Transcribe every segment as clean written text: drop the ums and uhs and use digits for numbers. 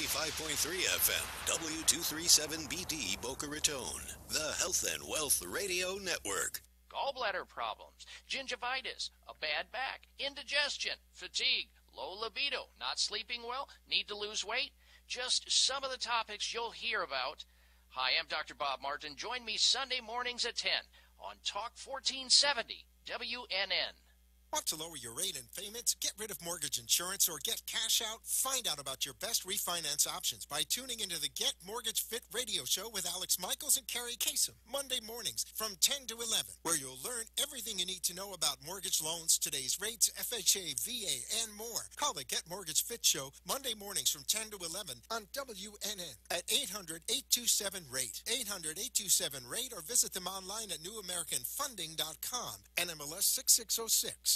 95.3 FM, W237BD Boca Raton, the Health and Wealth Radio Network. Gallbladder problems, gingivitis, a bad back, indigestion, fatigue, low libido, not sleeping well, need to lose weight. Just some of the topics you'll hear about. Hi, I'm Dr. Bob Martin. Join me Sunday mornings at 10 on Talk 1470 WNN. Want to lower your rate and payments, get rid of mortgage insurance, or get cash out? Find out about your best refinance options by tuning into the Get Mortgage Fit radio show with Alex Michaels and Carrie Kasem, Monday mornings from 10 to 11, where you'll learn everything you need to know about mortgage loans, today's rates, FHA, VA, and more. Call the Get Mortgage Fit show Monday mornings from 10 to 11 on WNN at 800-827-RATE, 800-827-RATE, or visit them online at newamericanfunding.com, NMLS 6606.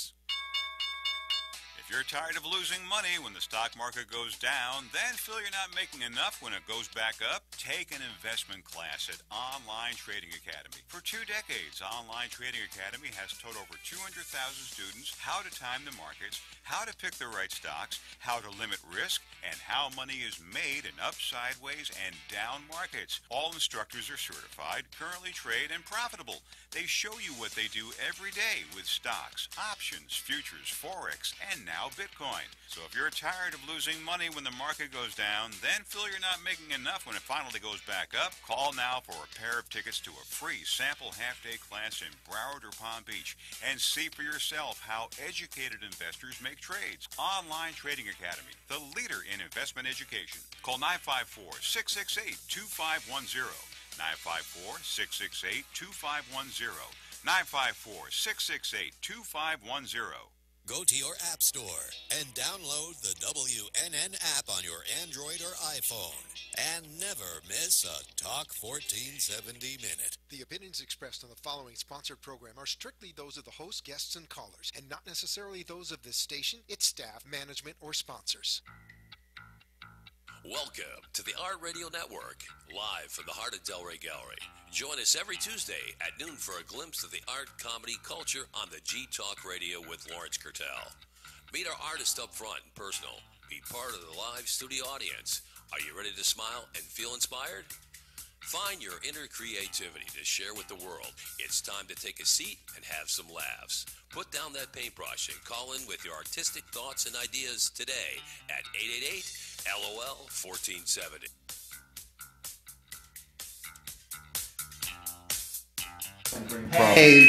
If you're tired of losing money when the stock market goes down, then feel you're not making enough when it goes back up, take an investment class at Online Trading Academy. For 2 decades, Online Trading Academy has taught over 200,000 students how to time the markets, how to pick the right stocks, how to limit risk, and how money is made in up, sideways, and down markets. All instructors are certified, currently trade, and profitable. They show you what they do every day with stocks, options, futures, forex, and now Bitcoin. So if you're tired of losing money when the market goes down, then feel you're not making enough when it finally goes back up, call now for a pair of tickets to a free sample half-day class in Broward or Palm Beach and see for yourself how educated investors make trades. Online Trading Academy, the leader in investment education. Call 954-668-2510. 954-668-2510. 954-668-2510. Go to your app store and download the WNN app on your Android or iPhone. And never miss a Talk 1470 minute. The opinions expressed on the following sponsored program are strictly those of the host, guests, and callers, and not necessarily those of this station, its staff, management, or sponsors. Welcome to the Art Radio Network, live from the heart of Delray Gallery. Join us every Tuesday at noon for a glimpse of the art, comedy, culture on the G-Talk Radio with Lawrence Kurtel. Meet our artists up front and personal. Be part of the live studio audience. Are you ready to smile and feel inspired? Find your inner creativity to share with the world. It's time to take a seat and have some laughs. Put down that paintbrush and call in with your artistic thoughts and ideas today at 888-LOL-1470. Hey,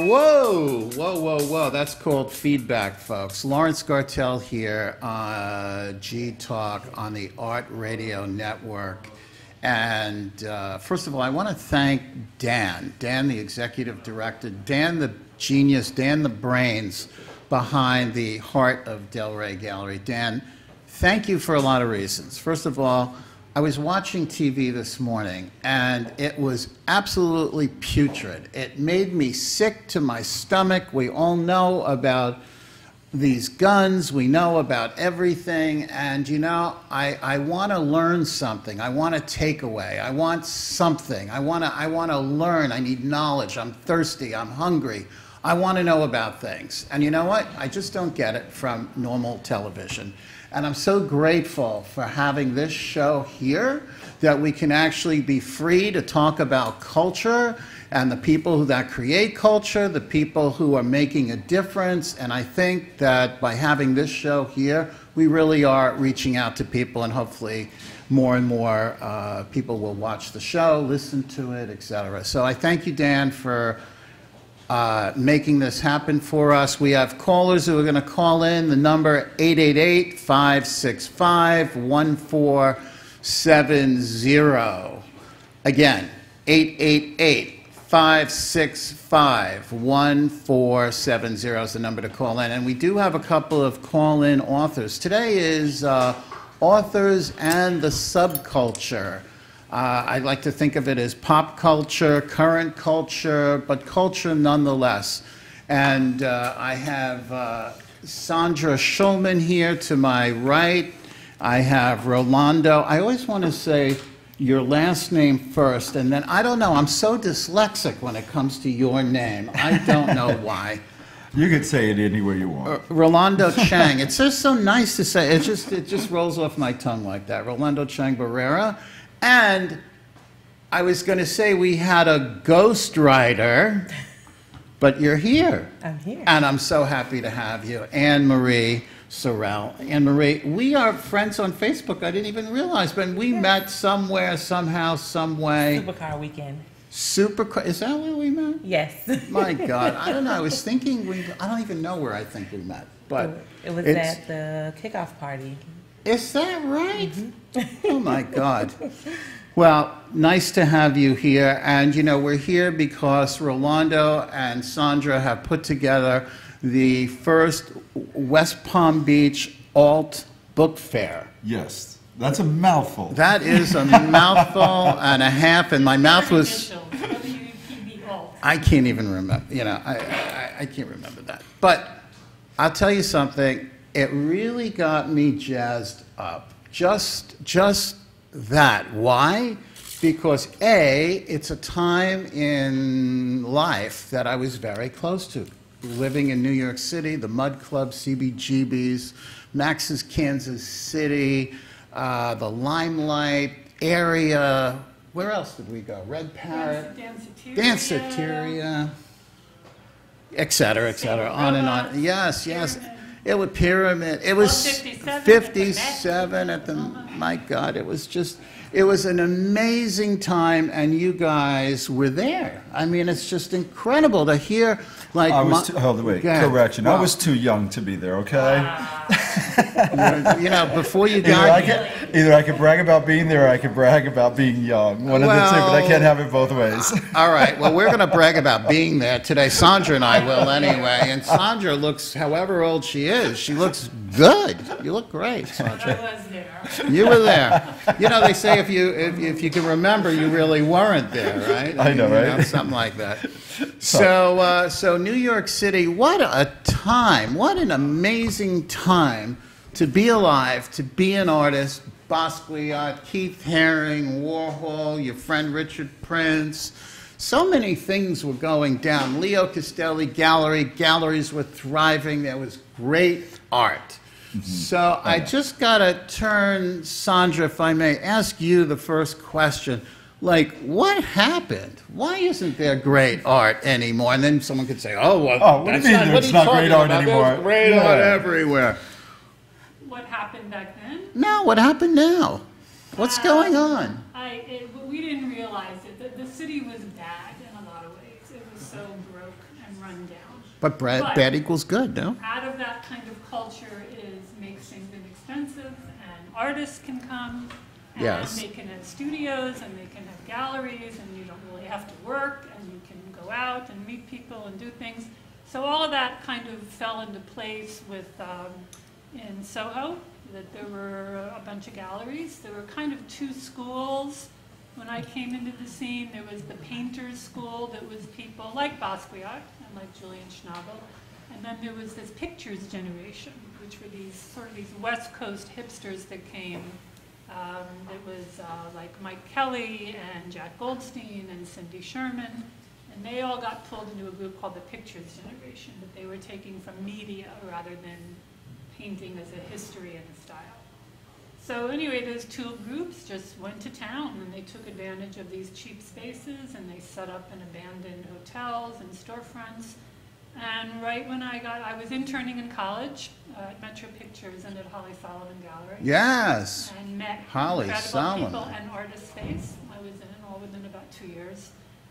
whoa. That's called feedback, folks. Lawrence Gartell here, G-Talk on the Art Radio Network. And first of all, I want to thank Dan, the executive director, Dan the genius, Dan the brains behind the heart of Delray Gallery. Dan, thank you for a lot of reasons. First of all, I was watching TV this morning, and it was absolutely putrid. It made me sick to my stomach. We all know about these guns. We know about everything. And, you know, I want to learn something. I want a takeaway. I want something. I want to learn. I need knowledge. I'm thirsty. I'm hungry. I want to know about things. And you know what? I just don't get it from normal television. And I'm so grateful for having this show here, that we can actually be free to talk about culture and the people that create culture, the people who are making a difference. And I think that by having this show here, we really are reaching out to people, and hopefully more and more people will watch the show, listen to it, etc. So I thank you, Dan, for making this happen for us. We have callers who are going to call in. The number 888-565-1470. Again, 888-565-1470 is the number to call in. And we do have a couple of call-in authors. Today is Authors and the Subculture. I like to think of it as pop culture, current culture, but culture nonetheless. And I have Sandra Schulman here to my right. I have Rolando. I always want to say your last name first, and then, I don't know, I'm so dyslexic when it comes to your name. I don't know why. You could say it anywhere you want. Rolando Chang. It's just so nice to say. It just rolls off my tongue like that. Rolando Chang Barrera. And I was going to say we had a ghostwriter, but you're here. I'm here. And I'm so happy to have you. Anne-Marie Sorrell. Anne-Marie, we are friends on Facebook. I didn't even realize, but we met somewhere, somehow, some way. Supercar weekend. Is that where we met? Yes. My God, I don't know. I was thinking I don't even know where I think we met, but It was at the kickoff party. Is that right? Oh my God. Well, nice to have you here, and we're here because Rolando and Sandra have put together the first West Palm Beach Alt Book Fair. Yes. That's a mouthful. That is a mouthful and a half, and my mouth was... I can't even remember, I can't remember that. But I'll tell you something, it really got me jazzed up. Just that. Why? Because A, it's a time in life that I was very close to. Living in New York City, the Mud Club, CBGB's, Max's Kansas City, the Limelight area. Where else did we go? Red Parrot, Danceteria, et cetera, on and on. Yes. It was Pyramid. It was 57 at the, my God, it was an amazing time, and you guys were there. I mean, it's just incredible to hear, like... correction. I was too young to be there, okay? Before you got... Either I could brag about being there or I could brag about being young. One of the two, but I can't have it both ways. All right. Well, we're going to brag about being there today. Sandra and I will anyway. And Sandra looks, however old she is, she looks good. You look great, Sandra. I was there. You were there. They say if you can remember, you really weren't there, right? I know, right? Something like that. So New York City, what a time. What an amazing time to be alive, to be an artist. Basquiat, Keith Haring, Warhol, your friend Richard Prince. So many things were going down. Leo Castelli galleries were thriving. There was great art. So I just got to turn, Sandra, if I may, ask you the first question. Like, what happened? Why isn't there great art anymore? And then someone could say, it's not great art anymore? There's great art everywhere. What happened back then? No, what happened now? What's going on? We didn't realize it. The city was bad in a lot of ways. It was so broke and run down. But bad equals good, no? Out of that kind of culture makes things inexpensive, and artists can come, and they can have studios, and they can have galleries, and you don't really have to work, and you can go out and meet people and do things. So all of that kind of fell into place with in Soho, that there were a bunch of galleries. There were kind of two schools. When I came into the scene, there was the painters' school that was people like Basquiat and like Julian Schnabel. And then there was this pictures generation, which were these West Coast hipsters that came. It was like Mike Kelly and Jack Goldstein and Cindy Sherman. And they all got pulled into a group called the Pictures Generation, that they were taking from media rather than painting as a history and a style. So anyway, those two groups just went to town, and they took advantage of these cheap spaces, and they set up in abandoned hotels and storefronts. And right when I was interning in college at Metro Pictures and at Holly Solomon Gallery. Yes. And met Holly incredible Solomon. people and Artist Space. I was in all within about 2 years.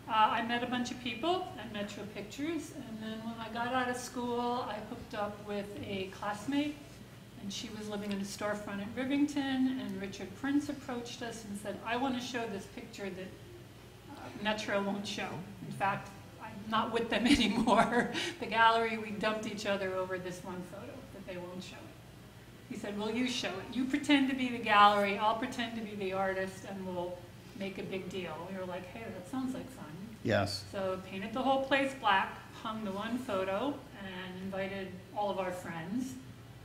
I met a bunch of people at Metro Pictures, and then when I got out of school, I hooked up with a classmate, and she was living in a storefront at Rivington, and Richard Prince approached us and said, I want to show this picture that Metro won't show. In fact, I'm not with them anymore. The gallery, we dumped each other over this one photo that they won't show it. He said, well, you show it. You pretend to be the gallery, I'll pretend to be the artist, and we'll make a big deal. We were like, hey, that sounds like fun. Yes. So painted the whole place black, hung the one photo, and invited all of our friends.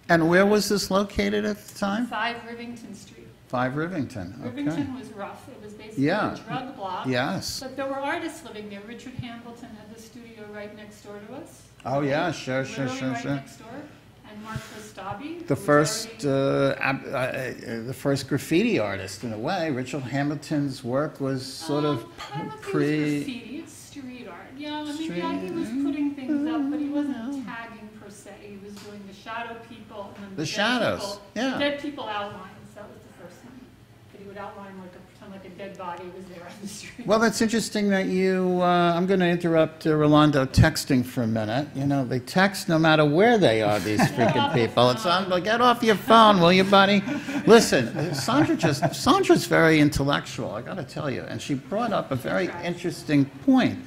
And where was this located at the time? 5 Rivington Street. 5 Rivington. Okay. Rivington was rough. It was basically a drug block. Yes. But there were artists living there. Richard Hambleton had the studio right next door to us. Oh yeah, sure. Right next door. And Mark Kostabi. The first graffiti artist in a way. Richard Hamilton's work was sort of I don't think it was graffiti. It's street art. Yeah, I mean, yeah, he was putting things up, but he wasn't tagging per se. He was doing the shadow people and then the shadows. People, yeah. The dead people outlines. That was the first thing. But he would outline like a dead body was there on the street. Well, that's interesting that you. I'm going to interrupt Rolando texting for a minute. You know, they text no matter where they are. These freaking people. It's on. Get off your phone, will you, buddy? Listen, Sandra's very intellectual. I got to tell you, and she brought up a very interesting point.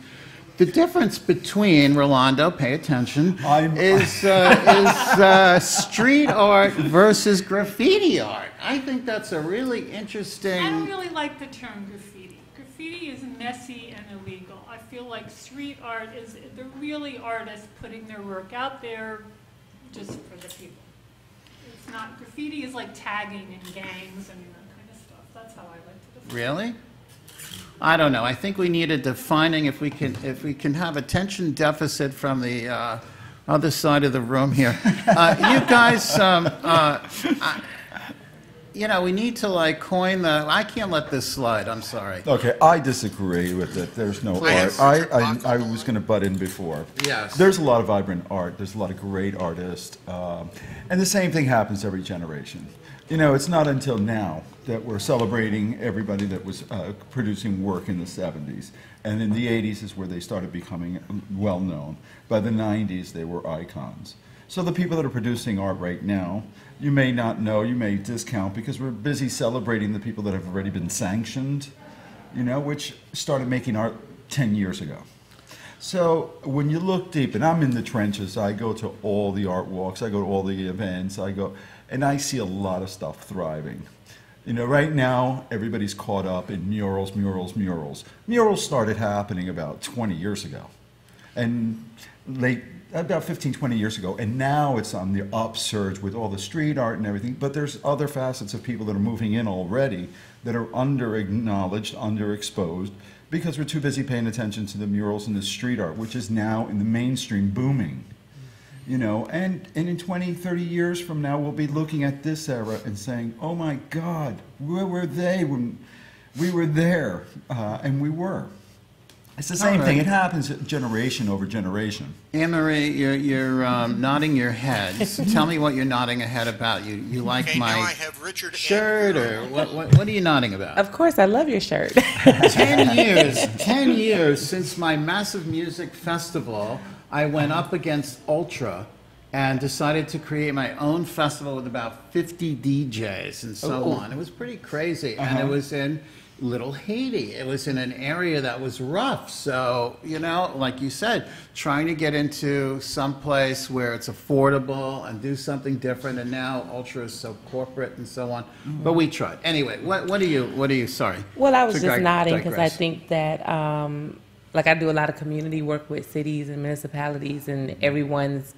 The difference between, Rolando, pay attention, is street art versus graffiti art. I think that's a really interesting... I don't really like the term graffiti. Graffiti is messy and illegal. I feel like street art is the really artists putting their work out there just for the people. It's not... Graffiti is like tagging and gangs and that kind of stuff. That's how I like to define it. Really? I don't know. I think we need a defining, if we can have attention deficit from the other side of the room here. You guys, you know, we need to like coin the, I can't let this slide, I'm sorry. Okay, I disagree with it. There's no art. I was going to butt in before. Yes. There's a lot of vibrant art. There's a lot of great artists. And the same thing happens every generation. You know, it's not until now that we're celebrating everybody that was producing work in the 70s. And in the 80s is where they started becoming well known. By the 90s, they were icons. So the people that are producing art right now, you may not know, you may discount, because we're busy celebrating the people that have already been sanctioned, you know, which started making art 10 years ago. So when you look deep, and I'm in the trenches, I go to all the art walks, I go to all the events, and I see a lot of stuff thriving. You know, right now, everybody's caught up in murals, murals, murals. Murals started happening about 20 years ago, and about 15, 20 years ago, and now it's on the upsurge with all the street art and everything, but there's other facets of people that are moving in already that are under-acknowledged, underexposed, because we're too busy paying attention to the murals and the street art, which is now in the mainstream booming. You know, and in 20, 30 years from now, we'll be looking at this era and saying, oh my God, where were they when we were there? And we were. It's the same thing. It happens generation over generation. Anne-Marie, you're nodding your head. So tell me what you're nodding your head about. You like okay, my now I have Richard shirt, or what are you nodding about? Of course, I love your shirt. 10 years since my massive music festival, I went up against Ultra and decided to create my own festival with about 50 DJs and so on. It was pretty crazy, and it was in Little Haiti. It was in an area that was rough. So, you know, like you said, trying to get into some place where it's affordable and do something different. And now Ultra is so corporate and so on. But we tried. Anyway, what are you, sorry. Well, I was just nodding because I think that, like I do a lot of community work with cities and municipalities and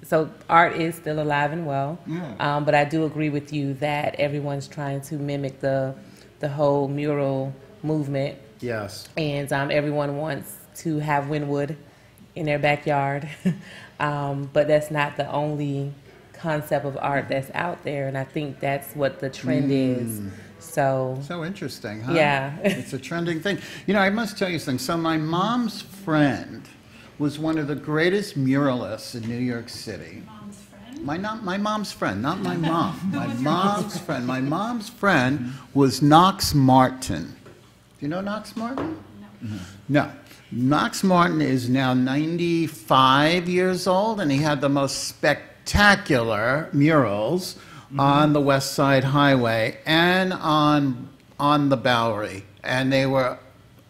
so art is still alive and well. Yeah. But I do agree with you that everyone's trying to mimic the whole mural movement. Yes. And everyone wants to have Wynwood in their backyard. But that's not the only concept of art that's out there. And I think that's what the trend is. So interesting, huh? Yeah. It's a trending thing. You know, I must tell you something. So my mom's friend was one of the greatest muralists in New York City. Mom's friend? My mom's friend, not my mom. My mom's friend. My mom's friend was Knox Martin. Do you know Knox Martin? No. Knox Martin is now 95 years old, and he had the most spectacular murals on the West Side Highway and on the Bowery. And they were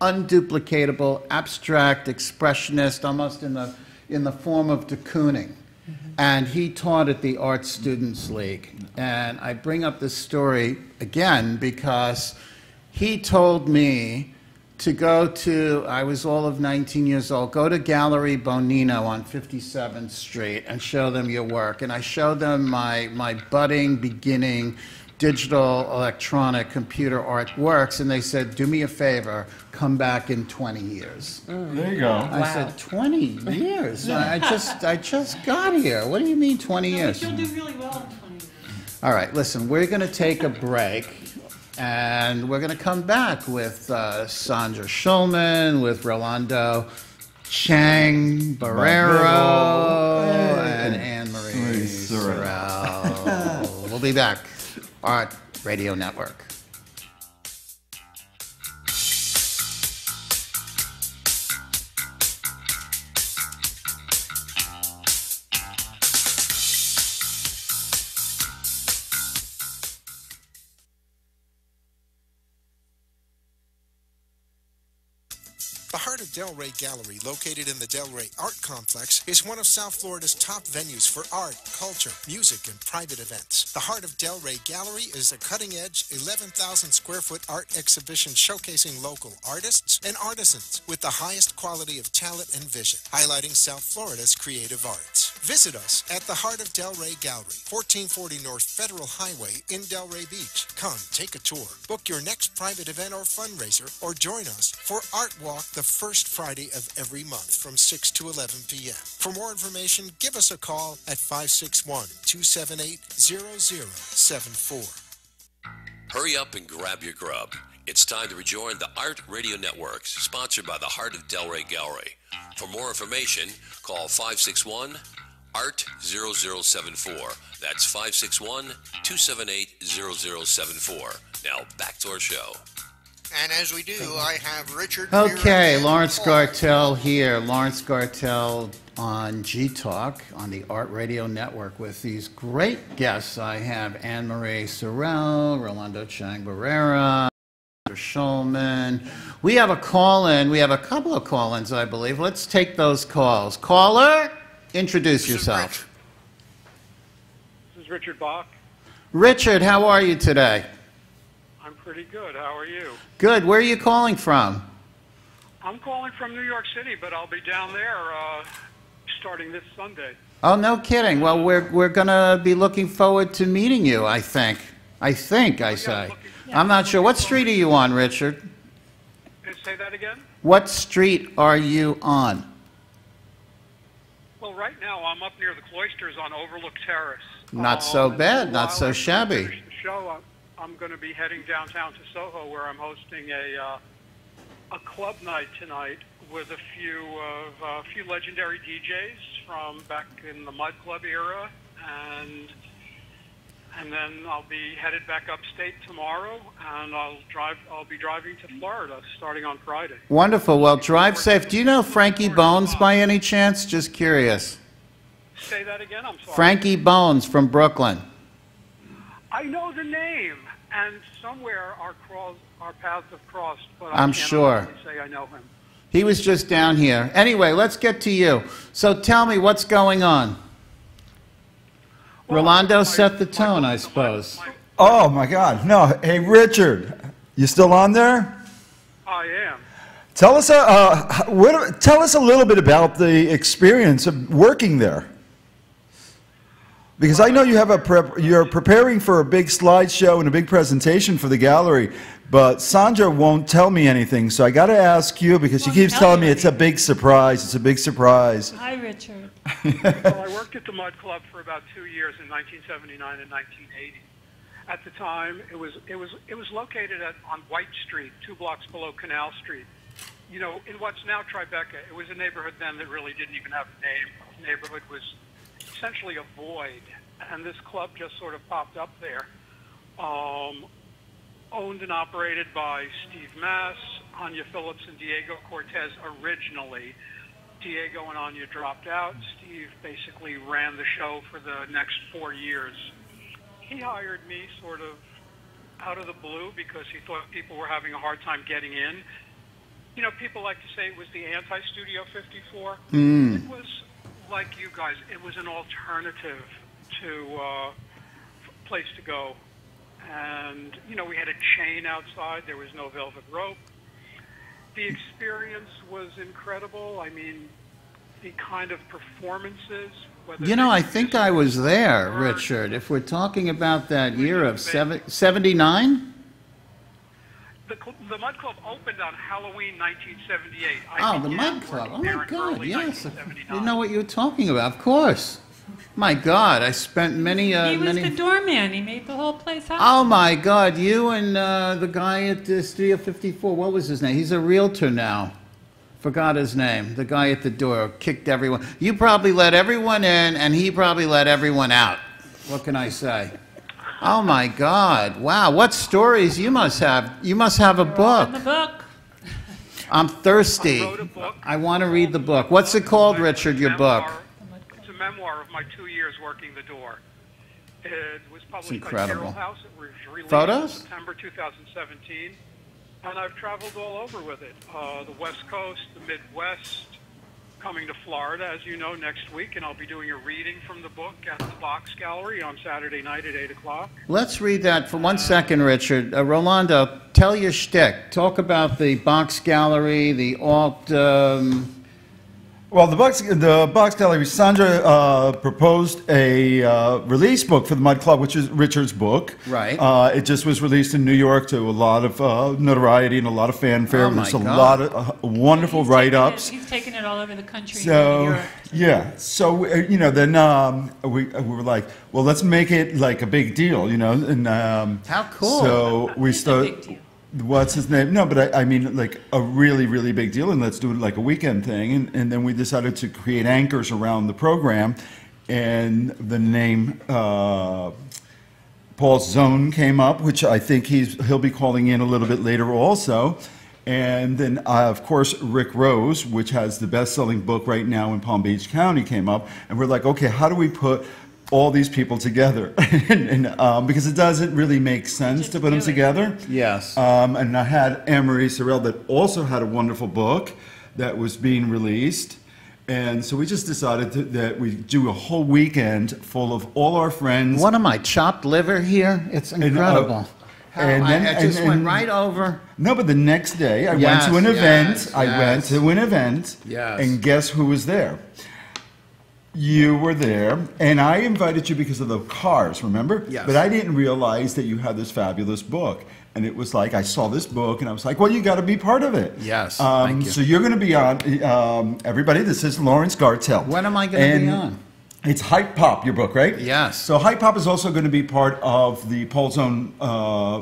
unduplicatable, abstract, expressionist, almost in the form of de Kooning. And he taught at the Art Students League. And I bring up this story again because he told me to go to, I was all of 19 years old, go to Gallery Bonino on 57th Street and show them your work. And I showed them my budding, beginning digital, electronic, computer art works, and they said, do me a favor, come back in 20 years. There you go. I said, 20 years? I just got here. What do you mean 20 years? You'll do really well in 20 years. All right, listen, we're going to take a break, and we're going to come back with Sandra Schulman, with Rolando Chang Barrero, and Anne-Marie Sorrell. We'll be back. Art Radio Network. The Heart of Delray Gallery, located in the Delray Art Complex, is one of South Florida's top venues for art, culture, music, and private events. The Heart of Delray Gallery is a cutting-edge, 11,000 square foot art exhibition showcasing local artists and artisans with the highest quality of talent and vision, highlighting South Florida's creative arts. Visit us at the Heart of Delray Gallery, 1440 North Federal Highway in Delray Beach. Come, take a tour, book your next private event or fundraiser, or join us for Art Walk the first Friday of every month from 6 to 11 p.m. For more information, give us a call at 561-278-0074. Hurry up and grab your grub. It's time to rejoin the Art Radio Network, sponsored by the Heart of Delray Gallery. For more information, call 561-ART-0074. That's 561-278-0074. Now, back to our show. And as we do, I have Richard. Okay, Lawrence Gartell here. Lawrence Gartell on G-Talk on the Art Radio Network with these great guests. I have Anne-Marie Sorrell, Rolando Chang Barrera, Schulman. We have a call-in. We have a couple of call-ins, I believe. Let's take those calls. Caller, introduce yourself. This is Richard Bach. Richard, how are you today? I'm pretty good. How are you? Good. Where are you calling from? I'm calling from New York City, but I'll be down there starting this Sunday. Oh, no kidding. Well, we're going to be looking forward to meeting you, I think. I say. I'm not sure. What street are you on, Richard? Say that again? What street are you on? Well, right now I'm up near the Cloisters on Overlook Terrace. Not so bad. Not so shabby. Finish the show, I'm going to be heading downtown to Soho, where I'm hosting a club night tonight with a few legendary DJs from back in the Mud Club era, and then I'll be headed back upstate tomorrow, and I'll be driving to Florida starting on Friday. Wonderful. Well, drive safe. Do you know Frankie Bones by any chance? Just curious. Say that again. I'm sorry. Frankie Bones from Brooklyn. I know the name, and somewhere our paths have crossed, but I'm I sure. can't say I know him. He was just down here. Anyway, let's get to you. So tell me what's going on. Well, Rolando set the tone, I suppose. Oh, my God. No, hey, Richard, you still on there? I am. Tell us a little bit about the experience of working there. Because I know you have you're preparing for a big slideshow and a big presentation for the gallery, but Sandra won't tell me anything, so I got to ask you because she keeps telling me it's a big surprise. It's a big surprise. Hi, Richard. Well, I worked at the Mud Club for about 2 years in 1979 and 1980. At the time, it was located on White Street, 2 blocks below Canal Street. You know, in what's now Tribeca. It was a neighborhood then that really didn't even have a name. The neighborhood was essentially a void, and this club just sort of popped up there. Owned and operated by Steve Mass, Anya Phillips, and Diego Cortez originally. Diego and Anya dropped out. Steve basically ran the show for the next 4 years. He hired me sort of out of the blue because he thought people were having a hard time getting in. You know, people like to say it was the anti-Studio 54. It was like you guys. It was an alternative to place to go. And, you know, we had a chain outside. There was no velvet rope. The experience was incredible. I mean, the kind of performances You know, I think I was there, Richard. If we're talking about that year of 79? The Mud Club opened on Halloween 1978. Oh, the Mud Club. Oh, my God, yes. You know what you're talking about, of course. My God, I spent many... he was the doorman. He made the whole place happen. Oh, my God, you and the guy at Studio 54, what was his name? He's a realtor now. Forgot his name. The guy at the door kicked everyone. You probably let everyone in, and he probably let everyone out. What can I say? Oh, my God. Wow, what stories you must have. You must have a book. In the book. I'm thirsty. I wrote a book. I want to read the book. What's it called, Richard, your book? It's a memoir of my 2 years working the door. It was published by incredible. Carroll House. It was released Photos? in September 2017. And I've traveled all over with it. The West Coast, the Midwest, coming to Florida, as you know, next week. And I'll be doing a reading from the book at the Box Gallery on Saturday night at 8 o'clock. Let's read that for 1 second, Richard. Rolando, tell your shtick. Talk about the Box Gallery, the alt... Well, the Box Gallery, Sandra proposed a release book for the Mud Club, which is Richard's book. Right. It just was released in New York to a lot of notoriety and a lot of fanfare. Oh, my There's a God. lot of wonderful write-ups. He's taken it all over the country. So, and Europe. yeah. So, then we were like, well, let's make it like a big deal, And how cool. So we started... What's his name? No, but I mean, like a really, really big deal, and let's do it like a weekend thing. And then we decided to create anchors around the program, and the name Paul Zone came up, which I think he'll be calling in a little bit later also. And then, of course, Rick Rose, which has the best-selling book right now in Palm Beach County, came up, and we're like, okay, how do we put all these people together? Because it doesn't really make sense to put them together. Yes. And I had Anne-Marie Sorrell that also had a wonderful book that was being released. And so we just decided that we do a whole weekend full of all our friends. What am I, chopped liver here? It's incredible. I just went right over. No, but the next day I went to an event. I went to an event. Yes. And guess who was there? You were there, and I invited you because of the cars, remember? Yes. But I didn't realize that you had this fabulous book. And it was like, I saw this book, and I was like, well, you got to be part of it. Yes, thank you. So you're going to be on, everybody, this is Lawrence Gartell. When am I going to be on? It's Hype Pop, your book, right? Yes. So Hype Pop is also going to be part of the Paul Zone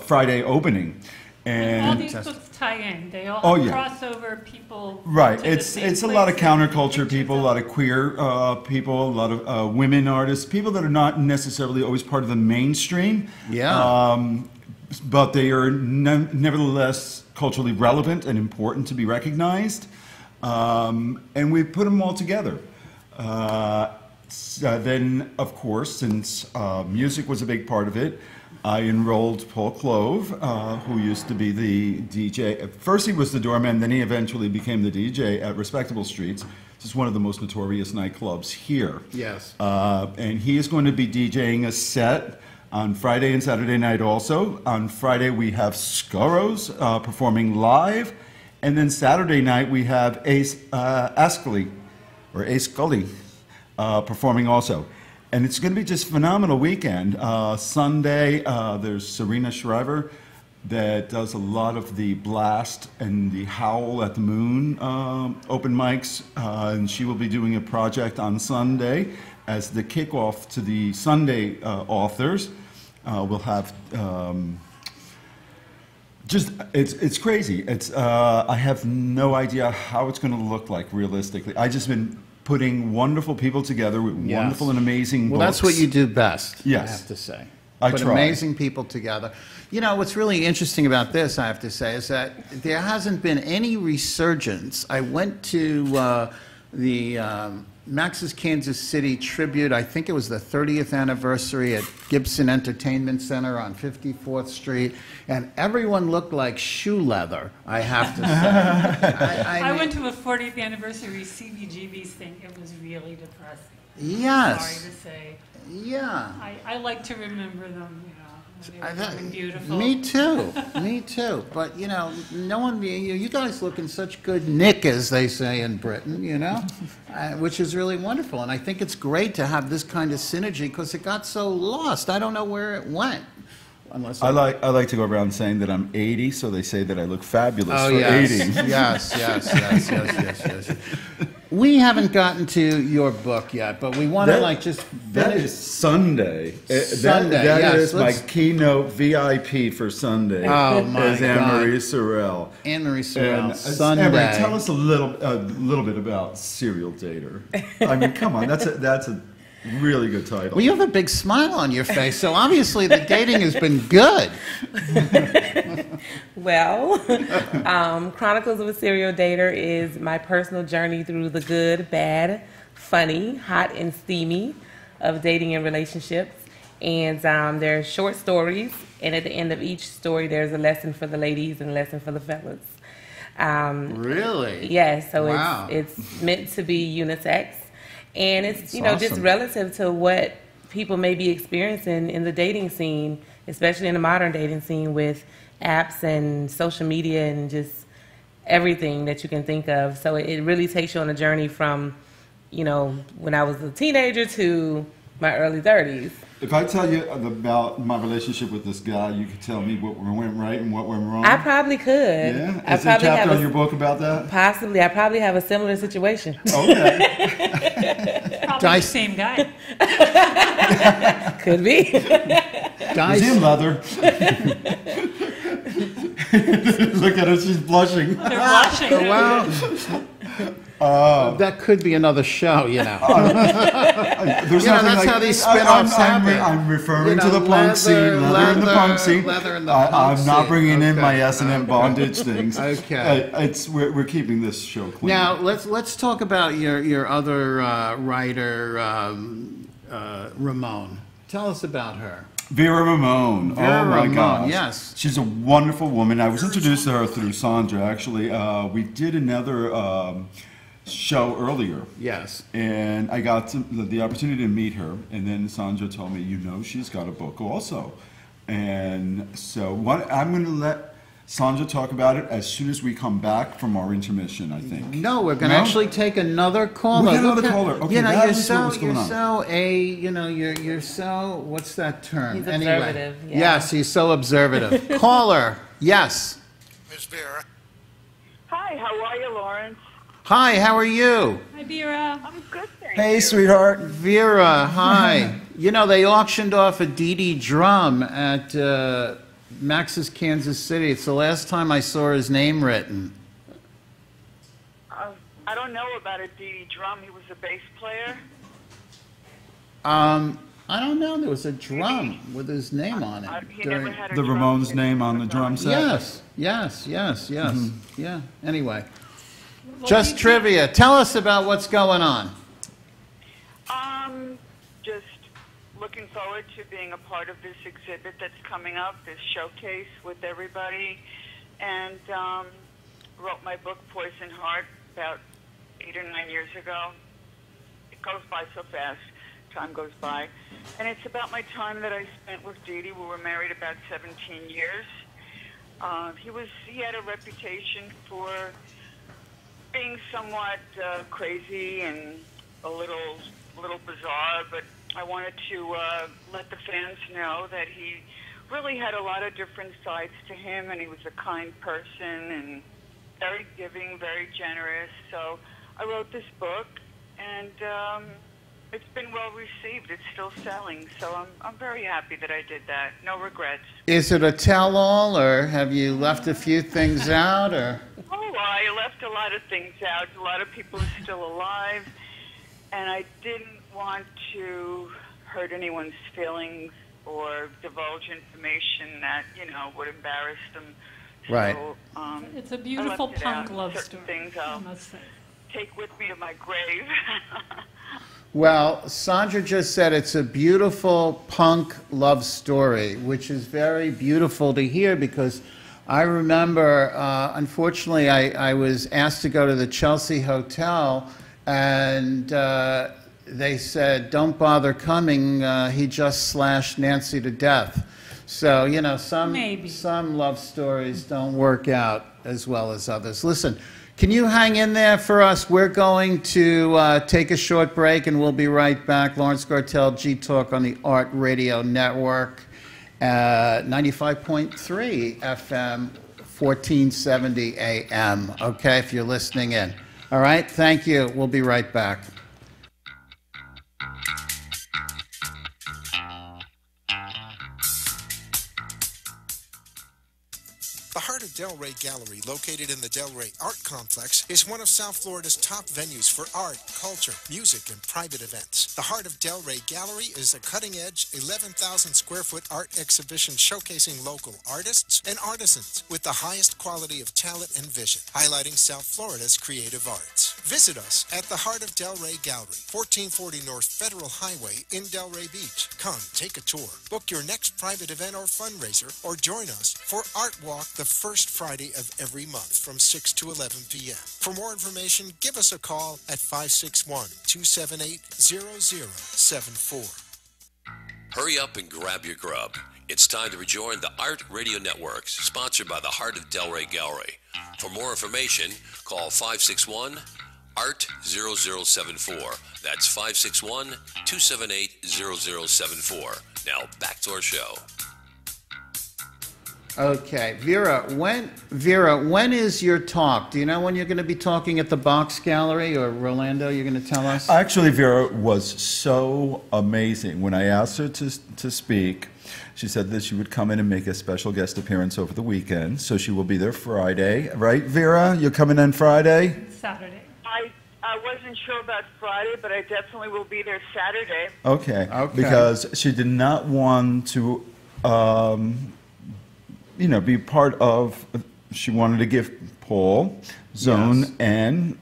Friday opening. And all these books tie in. They all have crossover people. Right. It's a lot of counterculture people, a lot of queer people, a lot of women artists, people that are not necessarily always part of the mainstream. Yeah. But they are nevertheless culturally relevant and important to be recognized. And we put them all together. Then, of course, since music was a big part of it, I enrolled Paul Clove, who used to be the DJ. At first he was the doorman, then he eventually became the DJ at Respectable Streets. This is one of the most notorious nightclubs here. Yes. And he is going to be DJing a set on Friday and Saturday night also. On Friday we have Skurros performing live. And then Saturday night we have Ace Scully performing also. And it's going to be just a phenomenal weekend. Sunday, there's Serena Shriver that does a lot of the Blast and the Howl at the Moon open mics. And she will be doing a project on Sunday as the kickoff to the Sunday authors. We'll have it's crazy. I have no idea how it's going to look like realistically. I just been putting wonderful people together with wonderful and amazing books. Well, that's what you do best, yes. I have to say. I Put try. amazing people together. You know, what's really interesting about this, I have to say, is that there hasn't been any resurgence. I went to the Max's Kansas City tribute. I think it was the 30th anniversary at Gibson Entertainment Center on 54th Street, and everyone looked like shoe leather, I have to say. I went to a 40th anniversary CBGB's thing. It was really depressing. Yes. Sorry to say. Yeah. I like to remember them, Beautiful. Me too. Me too. But, you know, no one, you guys look in such good nick, as they say in Britain, you know, which is really wonderful. And I think it's great to have this kind of synergy because it got so lost. I don't know where it went. I like to go around saying that I'm 80, so they say that I look fabulous for yes. 80. Yes. We haven't gotten to your book yet, but we want to just finish. That is Sunday. Sunday, that is my keynote VIP for Sunday. Oh my is Anne-Marie Sorrell. Anne-Marie Sorrell. Sunday. Anne-Marie, tell us a little bit about Serial Dater. I mean, come on, that's a really good title. Well, you have a big smile on your face, so obviously the dating has been good. Well, Chronicles of a Serial Dater is my personal journey through the good, bad, funny, hot, and steamy of dating and relationships. And there are short stories, and at the end of each story, there's a lesson for the ladies and a lesson for the fellas. Really? Yes, so wow. it's meant to be unisex. And it's, you know, awesome. Just relative to what people may be experiencing in the dating scene, especially in the modern dating scene with apps and social media and just everything that you can think of. So it really takes you on a journey from, you know, when I was a teenager to my early 30s. If I tell you about my relationship with this guy, you could tell me what went right and what went wrong? I probably could. Yeah? Is there a chapter in your book about that? Possibly. I probably have a similar situation. Okay. Probably the same guy. Could be. Is he in leather? Look at her, she's blushing. They're blushing. Wow. That could be another show, you know. That's how these spin-offs happen. I'm referring to the punk scene, leather in the punk scene. I'm not bringing in my S&M bondage things. Okay. We're keeping this show clean. Now let's talk about your other writer, Ramon. Tell us about her. Vera Ramon. Vera oh my Ramon, gosh. yes. She's a wonderful woman. I was introduced to her through Sandra, actually. We did another show earlier. Yes. And I got the opportunity to meet her, and then Sandra told me, you know, she's got a book also. And so I'm going to let Sandra talk about it as soon as we come back from our intermission, I think. No, we're going to actually take another caller. We got another caller. Okay, you know, you're so what's that term? He's observative. Yeah. Yes, he's so observative. Caller, yes. Miss Vera. Hi, how are you, Lawrence? Hi, how are you? Hi, Vera. I'm good, thank Hey, you. sweetheart. Vera, hi. You know, they auctioned off a Dee Dee drum at Max's Kansas City. It's the last time I saw his name written. I don't know about a Dee Dee drum. He was a bass player. I don't know. There was a drum with his name on it. He never had a The drum Ramones' kit. name on the drum set? Yes. Yeah. Anyway, just trivia. Tell us about what's going on. Just looking forward to being a part of this exhibit that's coming up, this showcase with everybody, and wrote my book Poison Heart about 8 or 9 years ago. It goes by so fast. Time goes by. And it's about my time that I spent with Dee Dee. We were married about 17 years. He had a reputation for being somewhat crazy and a little bizarre, but I wanted to let the fans know that he really had a lot of different sides to him, and he was a kind person and very giving, very generous. So I wrote this book, and it's been well received. It's still selling, so I'm very happy that I did that. No regrets. Is it a tell-all, or have you left a few things out, or? Oh, I left a lot of things out. A lot of people are still alive, and I didn't want to hurt anyone's feelings or divulge information that, would embarrass them. Right. So, it's a beautiful punk love Certain story. things I'll take with me to my grave. Well, Sandra just said it's a beautiful punk love story, which is very beautiful to hear because I remember, unfortunately, I was asked to go to the Chelsea Hotel, and they said, don't bother coming, he just slashed Nancy to death. So, you know, some love stories don't work out as well as others. Listen, can you hang in there for us? We're going to take a short break, and we'll be right back. Lawrence Gartell, G-Talk on the Art Radio Network, 95.3 FM, 1470 AM, okay, if you're listening in. All right, thank you. We'll be right back. The Heart of Delray Gallery, located in the Delray Art Complex, is one of South Florida's top venues for art, culture, music, and private events. The Heart of Delray Gallery is a cutting-edge, 11,000-square-foot art exhibition showcasing local artists and artisans with the highest quality of talent and vision, highlighting South Florida's creative arts. Visit us at the Heart of Delray Gallery, 1440 North Federal Highway in Delray Beach. Come, take a tour, book your next private event or fundraiser, or join us for Art Walk the first Friday of every month from 6 to 11 p.m. For more information, give us a call at 561-278-0074. Hurry up and grab your grub. It's time to rejoin the Art Radio Networks, sponsored by the Heart of Delray Gallery. For more information, call 561-ART-0074. That's 561-278-0074. Now, back to our show. Okay, Vera, when is your talk? Do you know when you're going to be talking at the Box Gallery, or Rolando, you're going to tell us? Actually, Vera was so amazing. When I asked her to speak, she said that she would come in and make a special guest appearance over the weekend, so she will be there Friday. Right, Vera? You're coming in Friday? Saturday. I wasn't sure about Friday, but I definitely will be there Saturday. Okay. Because she did not want to... be part of. She wanted to give Paul Zone and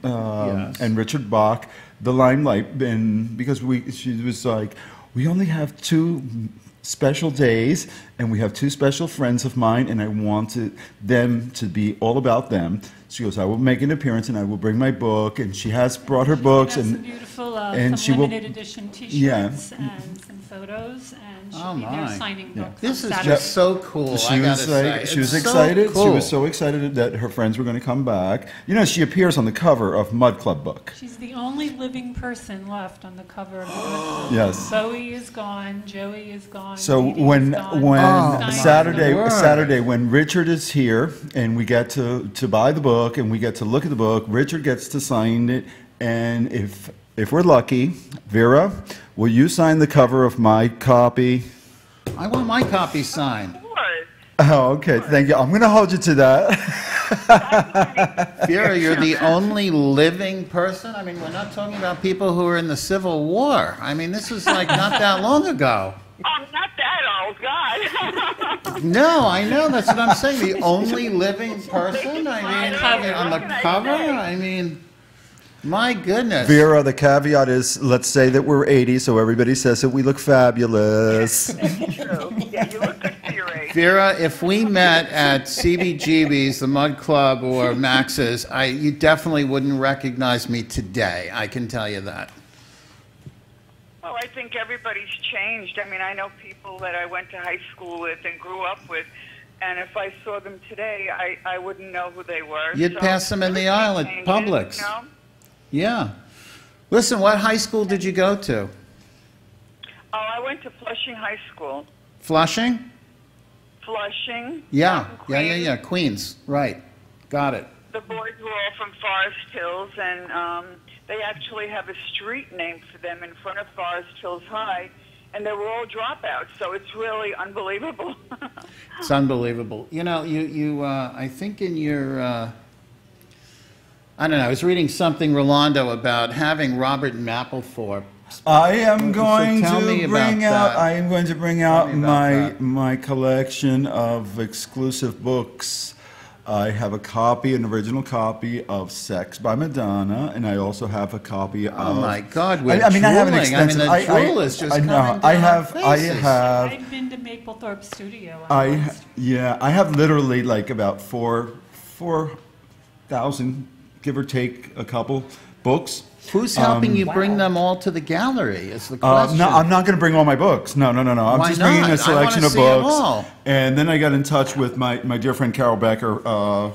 Richard Bach the limelight, because she was like, we only have 2 special days, and we have 2 special friends of mine, and I wanted them to be all about them. She goes, I will make an appearance, and I will bring my book, and she has brought her books, and some beautiful and some limited edition T-shirts and some photos, and she'll be there signing books. This is Saturday. just so cool. She was excited. Cool. She was so excited that her friends were going to come back. You know, she appears on the cover of Mud Club book. She's the only living person left on the cover of the Mud Club. Yes. Bowie is gone. Joey is gone. So when Saturday when Richard is here and we get to buy the book and we get to look at the book, Richard gets to sign it, and if we're lucky, Vera, will you sign the cover of my copy? I want my copy signed. Oh, okay. Thank you. I'm going to hold you to that. Vera, you're the only living person? I mean, we're not talking about people who are in the Civil War. I mean, this was like not that long ago. I'm not that old, God. No, I know. That's what I'm saying. The only living person? I mean, on the cover? I mean... My goodness. Vera, the caveat is, let's say that we're 80, so everybody says that we look fabulous. True. Yeah, you look good for your age. Vera, if we met at CBGB's, the Mud Club, or Max's, you definitely wouldn't recognize me today. I can tell you that. Well, I think everybody's changed. I mean, I know people that I went to high school with and grew up with, and if I saw them today, I wouldn't know who they were. You'd pass them in the aisle at Publix. You know? Yeah. Listen, what high school did you go to? Oh, I went to Flushing High School. Flushing? Flushing. Yeah. Queens. Right. Got it. The boys were all from Forest Hills, and they actually have a street named for them in front of Forest Hills High, and they were all dropouts, so it's really unbelievable. It's unbelievable. You know, I think in your... I don't know. I was reading something, Rolando, about having Robert Mapplethorpe. I am going to bring out my collection of exclusive books. I have a copy, an original copy of Sex by Madonna, and I also have a copy of... Oh my God, I have an extensive... the drool is just coming down I have... I've been to Mapplethorpe Studio. I have literally like about 4,000, give or take a couple, books. Who's helping you bring them all to the gallery is the question. No, I'm not going to bring all my books. No. I'm Why just not? bringing a selection of I wanna see 'em books. all. And then I got in touch with my dear friend Carol Becker,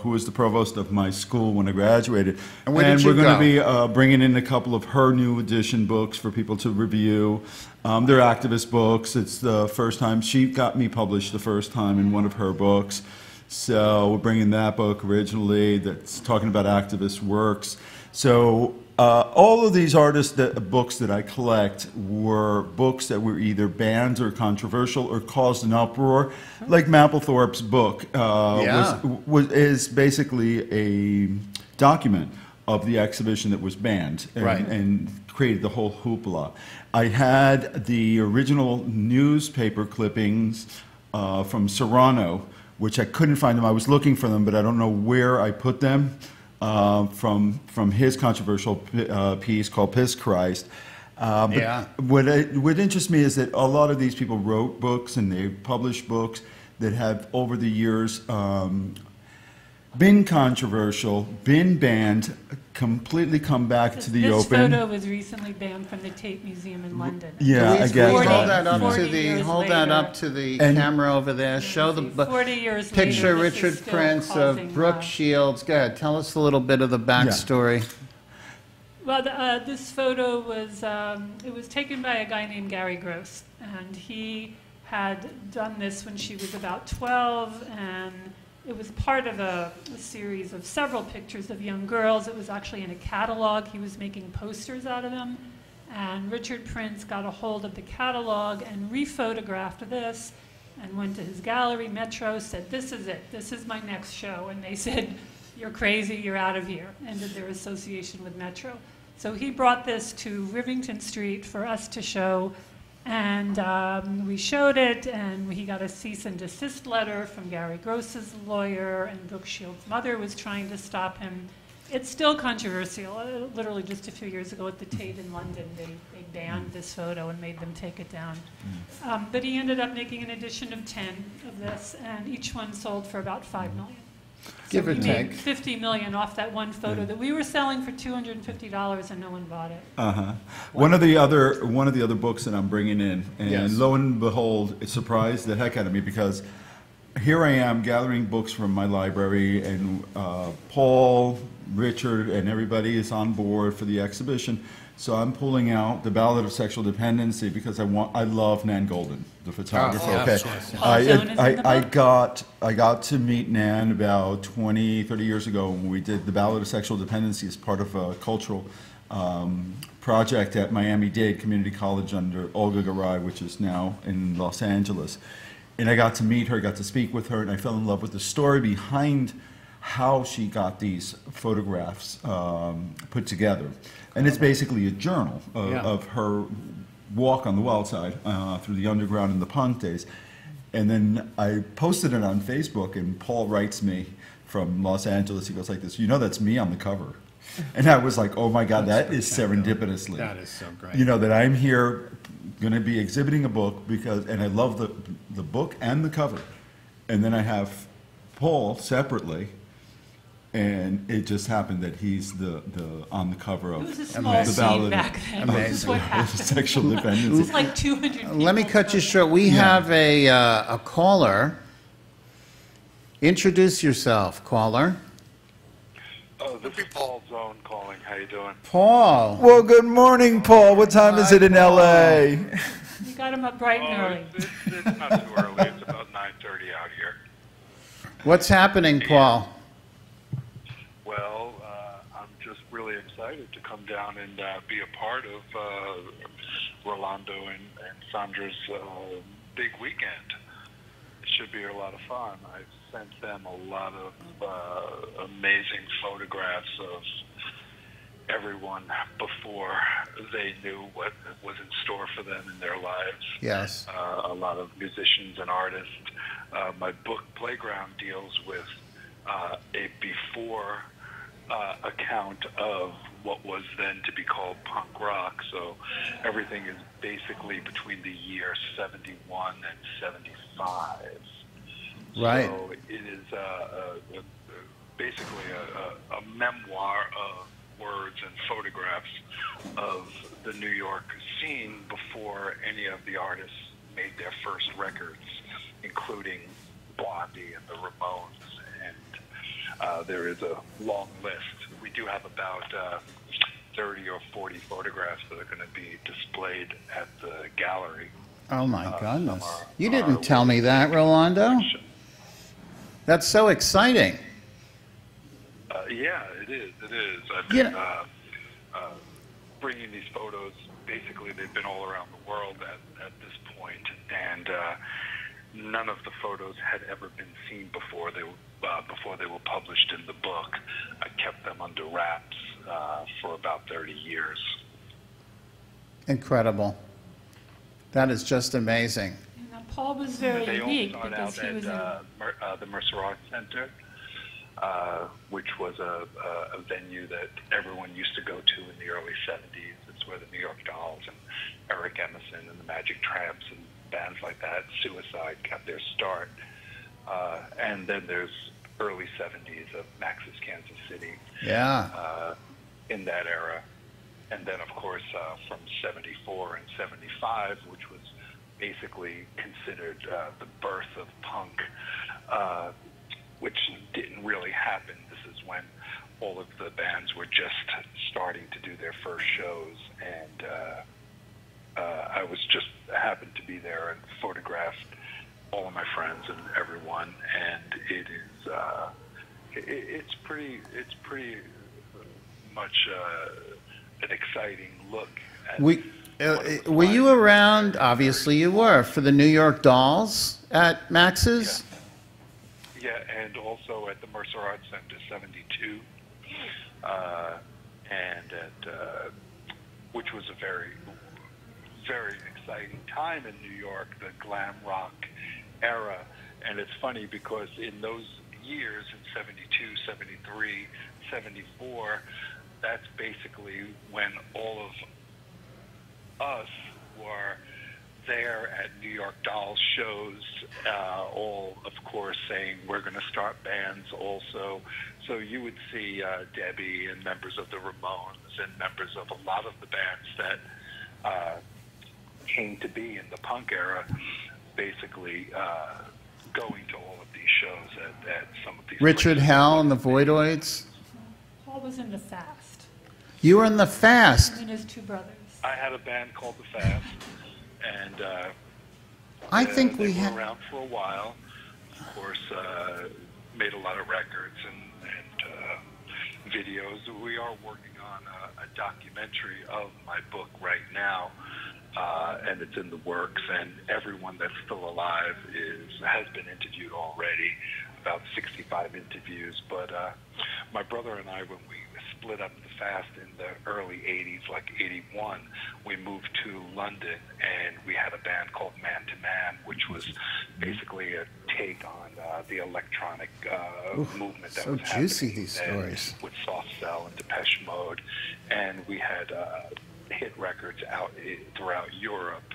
who was the provost of my school when I graduated. And where did you we're going go? to be bringing in a couple of her new edition books for people to review. They're activist books. It's the first time. She got me published the first time in one of her books. So we're bringing that book originally that's talking about activist works. So all of these books that I collect were books that were either banned or controversial or caused an uproar. Like Mapplethorpe's book is basically a document of the exhibition that was banned and created the whole hoopla. I had the original newspaper clippings from Serrano, which I couldn't find them. I was looking for them, but I don't know where I put them. From his controversial piece called Piss Christ. What interests me is that a lot of these people wrote books and they published books that have over the years been controversial, been banned, completely come back to the open. This photo was recently banned from the Tate Museum in London. Yeah, I guess. Hold that up to the camera over there. Show the 40 years picture later, Richard Prince of Brooke Shields. Go ahead, tell us a little bit of the backstory. Well, this photo was it was taken by a guy named Gary Gross, and he had done this when she was about 12, and it was part of a series of several pictures of young girls. It was actually in a catalog. He was making posters out of them. And Richard Prince got a hold of the catalog and rephotographed this and went to his gallery, Metro, said, "This is it. This is my next show." And they said, "You're crazy. You're out of here." Ended their association with Metro. So he brought this to Rivington Street for us to show. And we showed it, and he got a cease and desist letter from Gary Gross's lawyer, and Brooke Shields' mother was trying to stop him. It's still controversial. Literally just a few years ago at the Tate in London, they banned this photo and made them take it down. But he ended up making an edition of 10 of this, and each one sold for about $5 million. Give or take. Made $50 million off that one photo that we were selling for $250, and no one bought it. One of the other books that I'm bringing in, and lo and behold, it surprised the heck out of me because here I am gathering books from my library, and Paul, Richard, and everybody is on board for the exhibition. So I'm pulling out The Ballad of Sexual Dependency because I love Nan Goldin, the photographer. I got to meet Nan about 20, 30 years ago when we did The Ballad of Sexual Dependency as part of a cultural project at Miami-Dade Community College under Olga Garay, which is now in Los Angeles. And I got to meet her, got to speak with her, and I fell in love with the story behind how she got these photographs put together. And it's basically a journal of her walk on the wild side through the underground in the punk days. And then I posted it on Facebook, and Paul writes me from Los Angeles. He goes like this, "You know that's me on the cover." And I was like, oh my God, that is serendipitously. That is so great. You know, that I'm here going to be exhibiting a book and I love the book and the cover. And then I have Paul separately. And it just happened that he's the on the cover of the ballad back then. Amazing. Sexual dependency. It was like 200 people. Let me cut you short. We have a caller. Introduce yourself, caller. Oh, this is Paul Zone calling. How you doing? Paul. Well, good morning, Paul. What time is it in L.A.? You got him up bright and early. It's not too early. It's about 9:30 out here. What's happening, Paul? Well, I'm just really excited to come down and be a part of Rolando and Sandra's big weekend. It should be a lot of fun. I've sent them a lot of amazing photographs of everyone before they knew what was in store for them in their lives. Yes. A lot of musicians and artists. My book, Playground, deals with a before account of what was then to be called punk rock. So everything is basically between the year 71 and 75. Right. So it is basically a memoir of words and photographs of the New York scene before any of the artists made their first records, including Blondie and the Ramones, and there is a long list. We do have about 30 or 40 photographs that are going to be displayed at the gallery. Oh my goodness. You didn't tell me that, Rolando. That's so exciting. Yeah, it is. It is. I've been bringing these photos. Basically, they've been all around the world at this point, and none of the photos had ever been seen before they were published in the book. I kept them under wraps for about 30 years. Incredible. That is just amazing. And Paul was very unique all because started he was out at the Mercer Arts Center, which was a venue that everyone used to go to in the early 70s. It's where the New York Dolls and Eric Emerson and the Magic Tramps and bands like that, Suicide, got their start. And then there's early 70s of Max's Kansas City. Yeah. In that era. And then, of course, from 74 and 75, which was basically considered the birth of punk, which didn't really happen. This is when all of the bands were just starting to do their first shows, and I was just happened to be there and photographed all of my friends and everyone, and it is it's pretty much an exciting look. Were you around? Obviously, you were for the New York Dolls at Max's. Yeah, and also at the Mercer Arts Center, 72, and at which was a very, very exciting time in New York, the glam rock era. And it's funny because in those years, in 72, 73, 74, that's basically when all of us were there at New York Dolls shows, all, of course, saying we're going to start bands also. So you would see Debbie and members of the Ramones and members of a lot of the bands that came to be in the punk era, basically going to all of these shows at some of these Richard places. Hell and the Voidoids. Paul was in the Fast. You were in the Fast. And his two brothers. I had a band called the Fast, and I think they we were had. around for a while. Of course, made a lot of records and videos. We are working on a documentary of my book right now, and it's in the works. And everyone that's still alive has been interviewed already. About 65 interviews. But my brother and I, when we split up the Fast in the early 80s, like 81, we moved to London, and we had a band called Man to Man, which was basically a take on the electronic movement that so was juicy, happening these then stories. with Soft Cell and Depeche Mode. And we had hit records out throughout Europe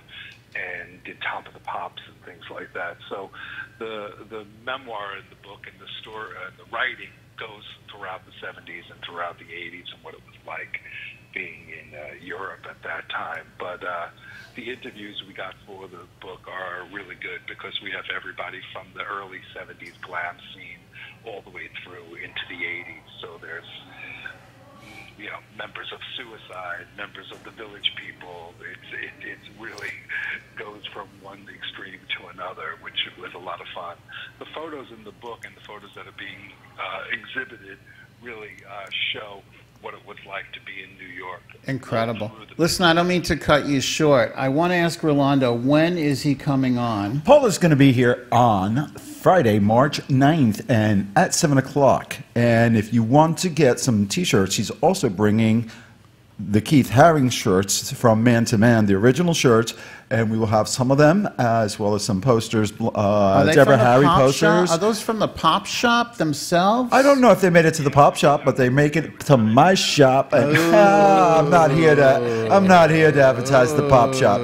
and did Top of the Pops and things like that. So the memoir in the book and the story and the writing goes throughout the 70s and throughout the 80s and what it was like being in Europe at that time. But the interviews we got for the book are really good because we have everybody from the early 70s glam scene all the way through into the 80s. So there's members of Suicide, members of the Village People. It really goes from one extreme to another, which was a lot of fun. The photos in the book and the photos that are being exhibited really show what it was like to be in New York. Incredible. Listen, I don't mean to cut you short. I want to ask Rolando, when is he coming on? Paul is going to be here on Friday, March 9th, and at 7 o'clock. And if you want to get some T-shirts, he's also bringing the Keith Haring shirts from Man to Man, the original shirts, and we will have some of them as well as some posters. Deborah Harry posters. Are those from the Pop Shop themselves? I don't know if they made it to the Pop Shop, but they make it to my shop. And, I'm not here to advertise the Pop Shop.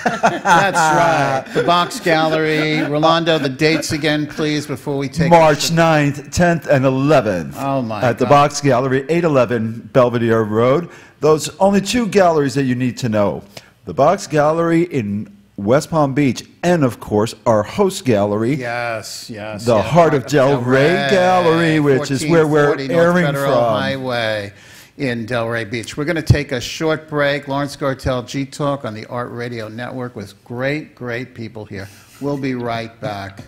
That's right. The Box Gallery. Rolando, the dates again, please, before we take March 9th, 10th, and 11th. Oh, my At the God. Box Gallery, 811 Belvedere Road. Those only 2 galleries that you need to know. The Box Gallery in West Palm Beach, and, of course, our host gallery. Yes. The Heart of Delray Gallery, which is where we're 1440 airing North Federal from. Highway in Delray Beach. We're going to take a short break. Lawrence Gartell, G-Talk on the Art Radio Network with great people here. We'll be right back.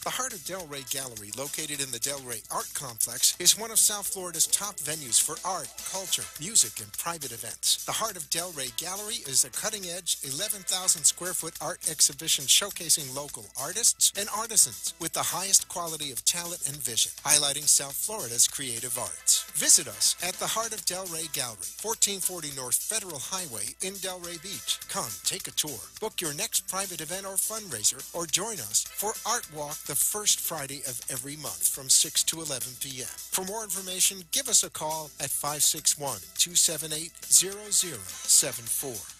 The Heart of Delray Gallery, located in the Delray Art Complex, is one of South Florida's top venues for art, culture, music, and private events. The Heart of Delray Gallery is a cutting-edge, 11,000 square foot art exhibition showcasing local artists and artisans with the highest quality of talent and vision, highlighting South Florida's creative arts. Visit us at the Heart of Delray Gallery, 1440 North Federal Highway in Delray Beach. Come, take a tour, book your next private event or fundraiser, or join us for Art Walk the first Friday of every month from 6 to 11 p.m. For more information, give us a call at 561-278-0074.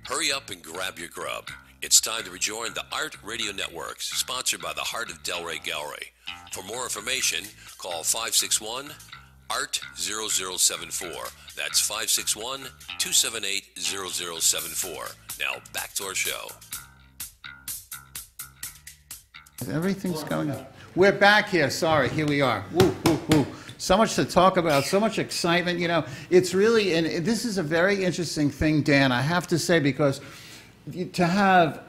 Hurry up and grab your grub. It's time to rejoin the Art Radio Networks, sponsored by the Heart of Delray Gallery. For more information, call 561-ART-0074. That's 561-278-0074. Now back to our show. Everything's going. We're back here. Sorry, here we are. Woo. So much to talk about, so much excitement. You know, it's really, and this is a very interesting thing, Dan, I have to say, because to have,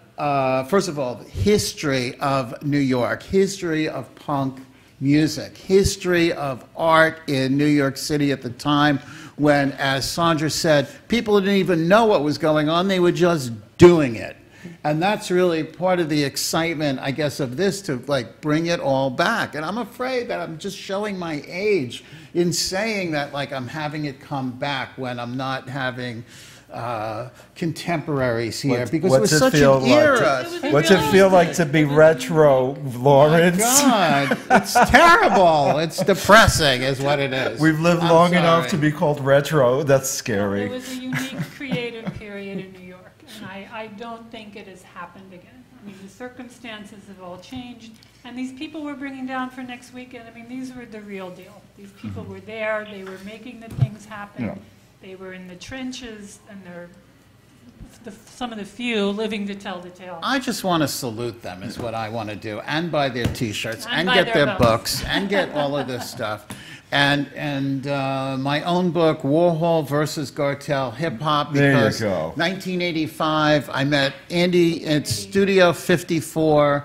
first of all, history of New York, history of punk music, history of art in New York City at the time when, as Sandra said, people didn't even know what was going on. They were just doing it. And that's really part of the excitement, I guess, of this, to like bring it all back. And I'm afraid that I'm just showing my age in saying that, like, I'm having it come back when I'm not having contemporaries here, because it was such an era. What's it feel like to be retro, Lawrence? My God, it's terrible. It's depressing, is what it is. We've lived long enough to be called retro. That's scary. It was a unique creative period in New York, and I don't think it has happened again. I mean, the circumstances have all changed, and these people we're bringing down for next weekend, I mean, these were the real deal. These people were there. They were making the things happen. Yeah. They were in the trenches, and they're some of the few living to tell the tale. I just want to salute them, is what I want to do, and buy their T-shirts, and buy get their their books. books, and get all of this stuff. And my own book, Warhol versus Gartell, Hip Hop, There you because go. 1985, I met Andy at Studio 54,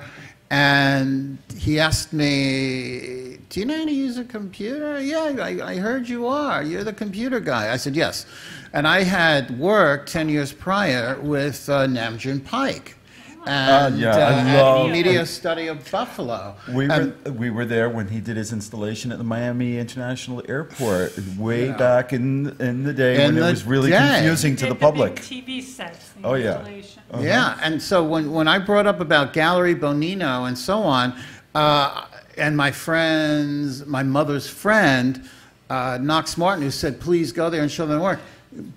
and he asked me, do you know how to use a computer? Yeah, I heard you are. You're the computer guy. I said, yes. And I had worked 10 years prior with Namjoon Pike. And at Media Study of Buffalo. We were there when he did his installation at the Miami International Airport way back in the day when it was really confusing to the public. The big TV sets. Oh yeah. Yeah, and so when I brought up about Gallery Bonino and so on, and my mother's friend, Knox Martin, who said, please go there and show them work.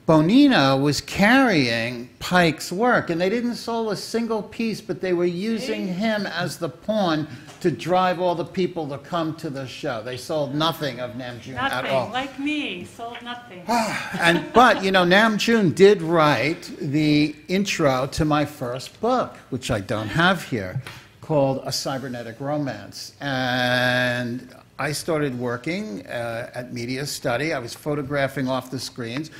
Bonino was carrying Pike's work, and they didn't sell a single piece, but they were using him as the pawn to drive all the people to come to the show. They sold nothing of Namjoon at all. Nothing, like me, sold nothing. But, you know, Namjoon did write the intro to my first book, which I don't have here, called A Cybernetic Romance. And I started working at Media Study. I was photographing off the screens.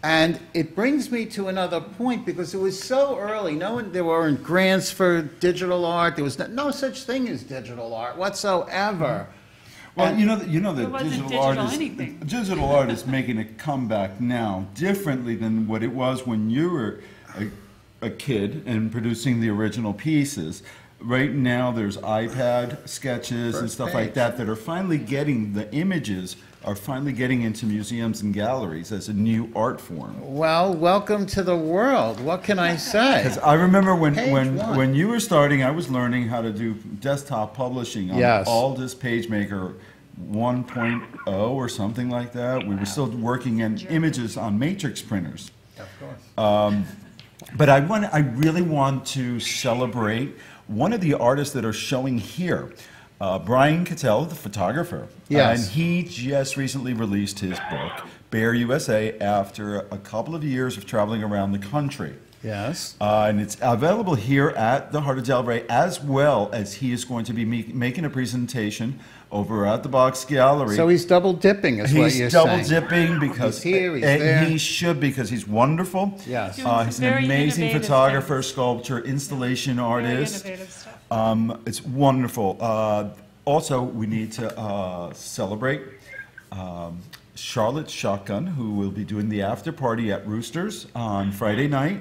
And it brings me to another point, because it was so early. There weren't grants for digital art. There was no such thing as digital art whatsoever. Well, And you know that anything. digital art is making a comeback now, differently than what it was when you were a kid and producing the original pieces. Right now, there's iPad sketches and stuff like that are finally getting the images are finally getting into museums and galleries as a new art form. Well, welcome to the world. What can I say? Because I remember when you were starting, I was learning how to do desktop publishing on Aldus PageMaker 1.0 or something like that. We were still working in images on matrix printers. Of course. But I really want to celebrate one of the artists that are showing here. Brian Cattell, the photographer. Yes. And he just recently released his book, Bear USA, after a couple of years of traveling around the country. Yes. And it's available here at the Heart of Delray, as well as he is going to be making a presentation over at the Box Gallery. So he's double dipping, is what you're saying. He's double dipping because he's here, he's there. He should, because he's wonderful. Yes. He's an amazing photographer, sculptor, installation artist. Very innovative stuff. It's wonderful. Also, we need to celebrate Charlotte Shotgun, who will be doing the after party at Roosters on Friday night,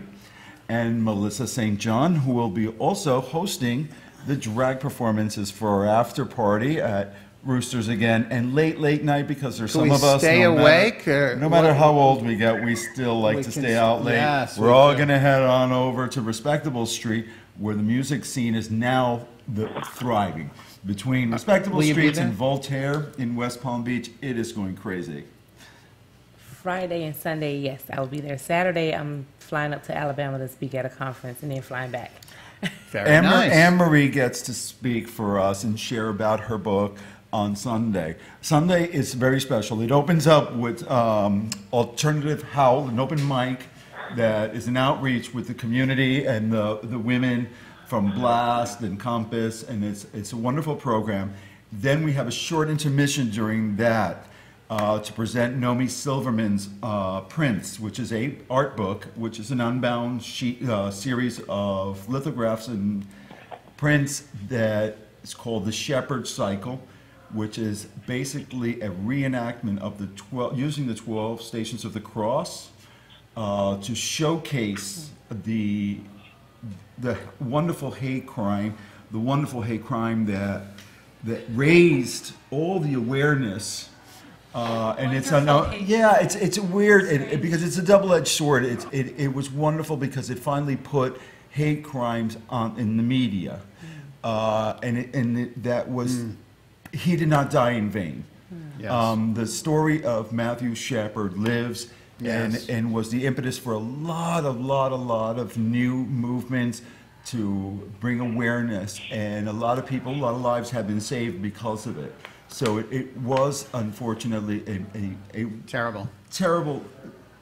and Melissa St. John, who will be also hosting the drag performances for our after party at Roosters again, and late night, because there's some of us, stay awake? No matter how old we get, we still like to stay out late. Yes, we're all going to head on over to Respectable Street, where the music scene is now thriving. Between Respectable Streets and Voltaire in West Palm Beach, it is going crazy. Friday and Sunday, yes, I will be there. Saturday, I'm flying up to Alabama to speak at a conference and then flying back. Very nice. Anne-Marie gets to speak for us and share about her book on Sunday. Sunday is very special. It opens up with Alternative Howl, an open mic that is an outreach with the community and the women from Blast and Compass, and it's a wonderful program. Then we have a short intermission during that to present Nomi Silverman's Prints, which is an art book, which is an unbound series of lithographs and prints that is called The Shepherd Cycle, which is basically a reenactment of using the 12 Stations of the Cross to showcase the wonderful hate crime, that raised all the awareness. And it's weird because it's a double-edged sword. It was wonderful because it finally put hate crimes in the media, he did not die in vain. Yes. The story of Matthew Shepard lives. Yes. And was the impetus for a lot of new movements to bring awareness, and a lot of lives have been saved because of it. So it was unfortunately a terrible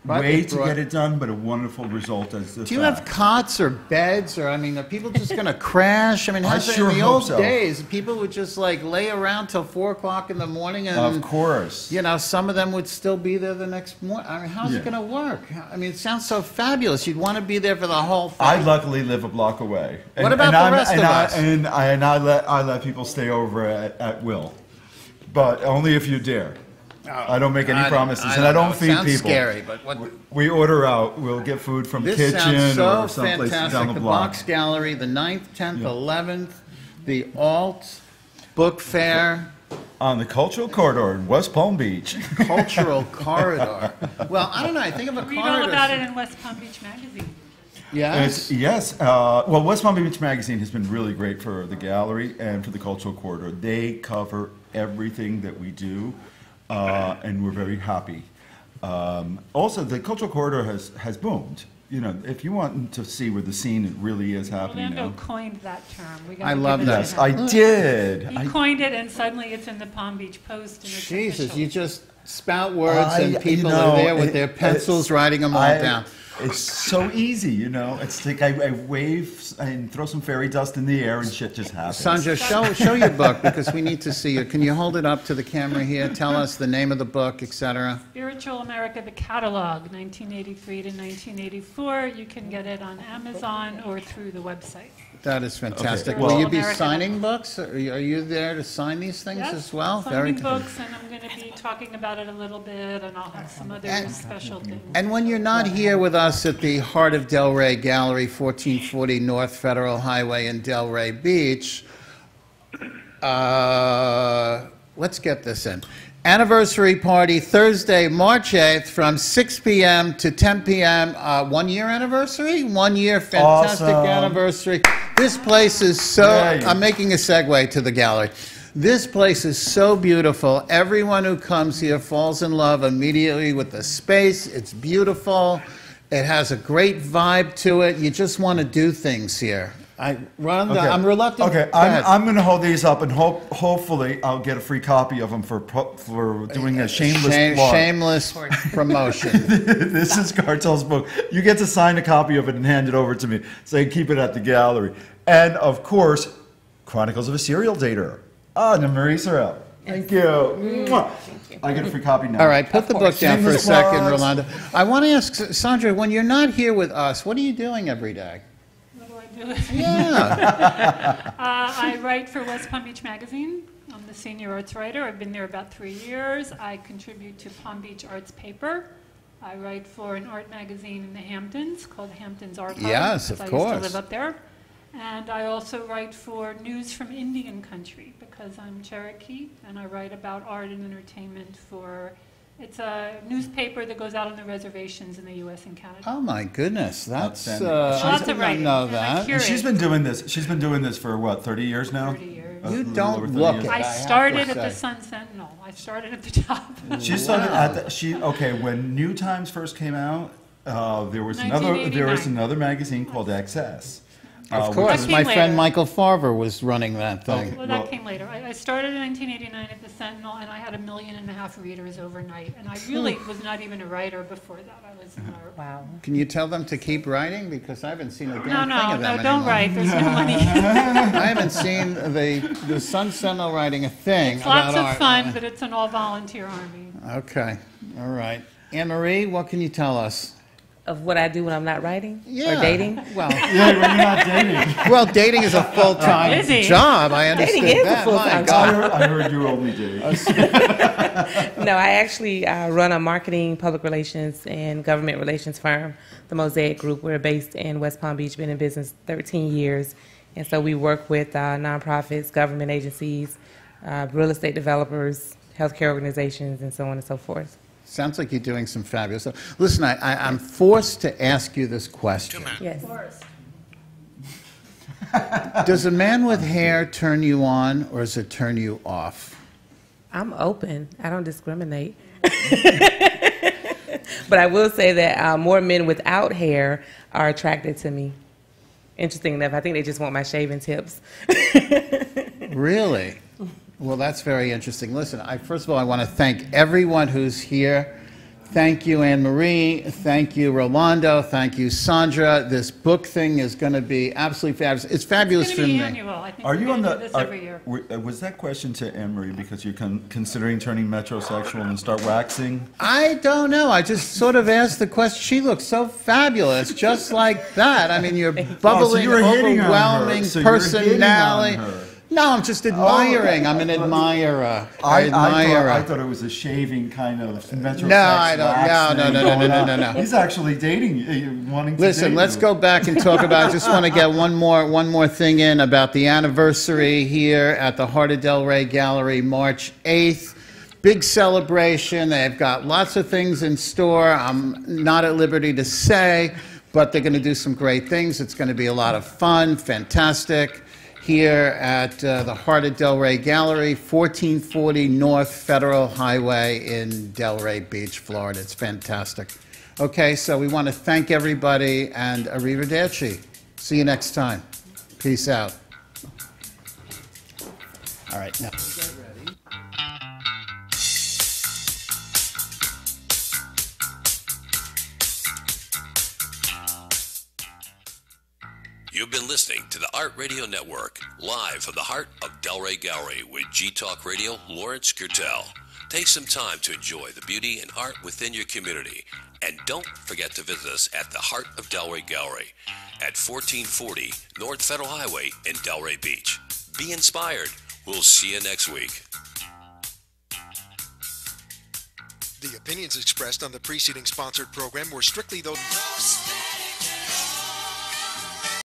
way to get it done, but a wonderful result as the Do you have cots or beds, or are people just going to crash? In the old days, people would just lay around till 4 o'clock in the morning, and of course, some of them would still be there the next morning. How's it going to work? It sounds so fabulous. You'd want to be there for the whole thing. I luckily live a block away. What about the rest of us? I let people stay over at will, but only if you dare. I don't make any promises, and I don't feed people. Scary, but we order out. We'll get food from this kitchen sounds so or someplace fantastic. down the The block. Box Gallery, the 9th, 10th, 11th, the Alt Book Fair. On the Cultural Corridor in West Palm Beach. Cultural Corridor. Well, I don't know. I think of a corridor. Read all about it in West Palm Beach Magazine. Yes. Yes. Well, West Palm Beach Magazine has been really great for the gallery and for the Cultural Corridor. They cover everything that we do. And we're very happy. Also, the Cultural Corridor has boomed. If you want to see where the scene really is happening Orlando now. coined that term. I love that. Yes, I did. He coined it, and suddenly it's in the Palm Beach Post. And it's Jesus, official. you just spout words, and people are there with their pencils writing them all down. It's so easy, It's like I wave and throw some fairy dust in the air, and shit just happens. Sandra, show your book, because we need to see it. Can you hold it up to the camera here? Tell us the name of the book, etc. Spiritual America, the catalog, 1983 to 1984. You can get it on Amazon or through the website. That is fantastic. Okay. Will you be America. signing books? Are you there to sign these things as well? Signing books, and I'm going to be talking about it a little bit, and I'll have some other special things. And when you're not here with us at the Heart of Delray Gallery, 1440 North Federal Highway in Delray Beach, let's get this in. Anniversary party Thursday, March 8th from 6 p.m. to 10 p.m. 1 year anniversary? 1 year fantastic anniversary. This place is so, I'm making a segue to the gallery. This place is so beautiful. Everyone who comes here falls in love immediately with the space. It's beautiful. It has a great vibe to it. You just want to do things here. I'm reluctant. Okay, I'm going to hold these up, and hopefully I'll get a free copy of them for doing a shameless plug. Shameless promotion. This is Cartel's book. You get to sign a copy of it and hand it over to me. Say, keep it at the gallery. And, of course, Chronicles of a Serial Dater. Marie Sorrell. Thank you. Thank you. I get a free copy now. All right, put the book down for a second, Rolando. I want to ask, Sandra, when you're not here with us, what are you doing every day? Yeah. I write for West Palm Beach Magazine. I'm the senior arts writer. I've been there about 3 years. I contribute to Palm Beach Arts Paper. I write for an art magazine in the Hamptons called Hamptons Art Hub. Yes, of course. I used to live up there. And I also write for News from Indian Country because I'm Cherokee, and I write about art and entertainment for... It's a newspaper that goes out on the reservations in the U.S. and Canada. Oh my goodness, that's I didn't know that. And she's been doing this. She's been doing this for what, 30 years now? 30 years. You don't look it. I started at the Sun Sentinel. I started at the top. She started at the. When New Times first came out, there was another magazine called XS. Of course, my friend Michael Farver was running that thing. Well, that came later. I started in 1989 at the Sentinel, and I had 1.5 million readers overnight. And I really was not even a writer before that. I was wow. Can you tell them to keep writing because I haven't seen a damn thing of them No, anymore. don't write. There's no money. I haven't seen the Sun Sentinel writing a thing. It's lots of fun, but it's an all-volunteer army. Okay, all right. Anne-Marie, what can you tell us? Of what I do when I'm not writing? Or dating? Well, when you're not dating. Well, dating is a full-time job. I understand dating is that. A full-time job. I heard you only dating. No, I actually run a marketing, public relations, and government relations firm, the Mosaic Group. We're based in West Palm Beach, been in business 13 years. And so we work with nonprofits, government agencies, real estate developers, healthcare organizations, and so on and so forth. Sounds like you're doing some fabulous stuff. Listen, I'm forced to ask you this question. Yes. Does a man with hair turn you on, or does it turn you off? I'm open. I don't discriminate. But I will say that more men without hair are attracted to me. Interesting enough, I think they just want my shaving tips. Really? Well, that's very interesting. Listen, first of all, I want to thank everyone who's here. Thank you, Anne-Marie. Thank you, Rolando. Thank you, Sandra. This book thing is going to be absolutely fabulous. It's fabulous for me. Annual. I think Are you on this every year. Was that question to Anne-Marie because you're considering turning metrosexual and start waxing? I don't know. I just sort of asked the question. She looks so fabulous, just like that. I mean, you're bubbling, overwhelming personality. No, I'm just admiring. I'm an admirer. I thought it was a shaving kind of metrosexual. No, I don't. No. He's actually dating, wanting to Listen, let's go back and talk about. I just want to get one more thing in about the anniversary here at the Heart of Delray Gallery, March 8th. Big celebration. They've got lots of things in store. I'm not at liberty to say, but they're going to do some great things. It's going to be a lot of fun, fantastic. Here at the Heart of Delray Gallery, 1440 North Federal Highway in Delray Beach, Florida. It's fantastic. Okay, so we want to thank everybody, and arrivederci. See you next time. Peace out. All right, now. You've been listening to the Art Radio Network, live from the Heart of Delray Gallery with G-Talk Radio, Lawrence Kurtel. Take some time to enjoy the beauty and art within your community. And don't forget to visit us at the Heart of Delray Gallery at 1440 North Federal Highway in Delray Beach. Be inspired. We'll see you next week. The opinions expressed on the preceding sponsored program were strictly those...